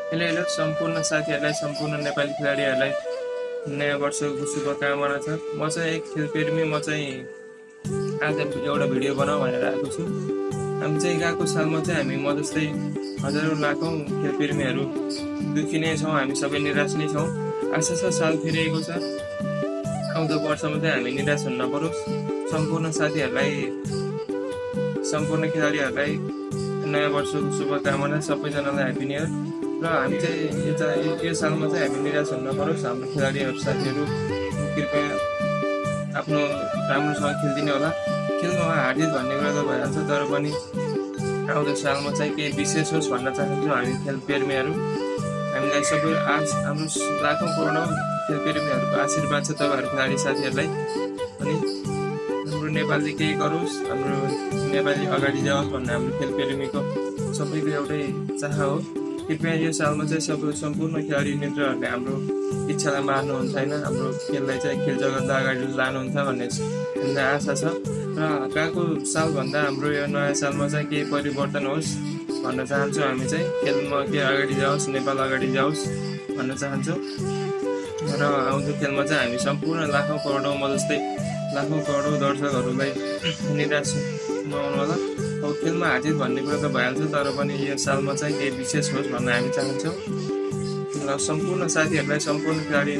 Hello hello सम्पूर्ण साथीहरूलाई, सम्पूर्ण नेपाली खेलाडीहरूलाई नयाँ वर्षको शुभकामना छ। म चाहिँ एक खेलप्रेमी, म चाहिँ आज एउटा भिडियो बनाऊ भनेर आएको छु। हामी चाहिँ गएको सालमा चाहिँ हामी म जस्तै हजारौँ लाखौँ खेलप्रेमीहरू दुखी नै छौँ, हामी सबै निराश नै छौँ। आशा छ साल फेरिएको छ, आउँदो वर्षमा चाहिँ हामी निराश हुन नपरोस्। सम्पूर्ण साथीहरूलाई, सम्पूर्ण खेलाडीहरूलाई नयाँ वर्षको शुभकामना, सबैजनालाई ह्याप्पी न्यू इयर। र हामी चाहिँ यो सालमा चाहिँ हामी निराश हुन नपरोस्। हाम्रो खेलाडीहरू साथीहरू कृपया आफ्नो राम्रोसँग खेलिदिने होला। खेलमा हारजित भन्ने कुरा त भइहाल्छ, तर पनि आउँदो सालमा चाहिँ केही विशेष होस् भन्न चाहन्छौँ हामी खेलप्रेमीहरू। हामीलाई सबै हाम्रो लाखौँ करोडौँ खेलप्रेमीहरूको आशीर्वाद छ तपाईँहरू खेलाडी साथीहरूलाई। अनि हाम्रो नेपालले केही गरोस्, हाम्रो नेपाली अगाडि जाओस् भन्ने हाम्रो खेलप्रेमीको सबैको एउटै चाह हो। कृपया यो सालमा चाहिँ सम्पूर्ण खेलाडी मित्रहरूले हाम्रो इच्छालाई मार्नुहुन्छ होइन, हाम्रो खेललाई चाहिँ खेल जगतलाई अगाडि लानुहुन्छ भन्ने आशा छ। र गएको सालभन्दा हाम्रो यो नयाँ सालमा चाहिँ केही परिवर्तन होस् भन्न चाहन्छौँ। हामी चाहिँ खेलमा के अगाडि जाओस्, नेपाल अगाडि जाओस् भन्न चाहन्छौँ। र आउँदो खेलमा चाहिँ हामी सम्पूर्ण लाखौँ करोडौँ, म जस्तै लाखौँ करोडौँ दर्शकहरूलाई निराश नहुनु होला। अब खेलमा हारजित भन्ने कुरा त भइहाल्छ, तर पनि यो सालमा चाहिँ केही विशेष होस् भन्न हामी चाहन्छौँ। र सम्पूर्ण साथीहरूलाई, सम्पूर्ण खेलाडी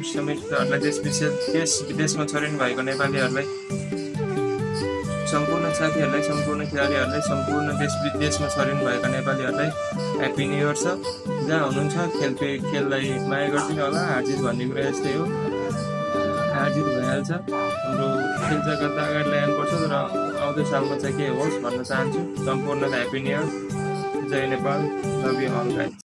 समेतहरूलाई, देश विदेशमा छरिनु भएको नेपालीहरूलाई, सम्पूर्ण साथीहरूलाई, सम्पूर्ण खेलाडीहरूलाई, सम्पूर्ण देश विदेशमा छरिनु भएका नेपालीहरूलाई ह्याप्पी न्यू इयर छ। जहाँ हुनुहुन्छ खेललाई माया गरिदिनु होला। हारजित भन्ने कुरा यस्तै हो, हारजित भइहाल्छ। हाम्रो खेल जगतलाई अगाडि ल्याउनुपर्छ। र आउँदो सालमा चाहिँ के होस् भन्न चाहन्छु। सम्पूर्णलाई ह्याप्पी न्यू इयर। जय Nepal, love you all guys.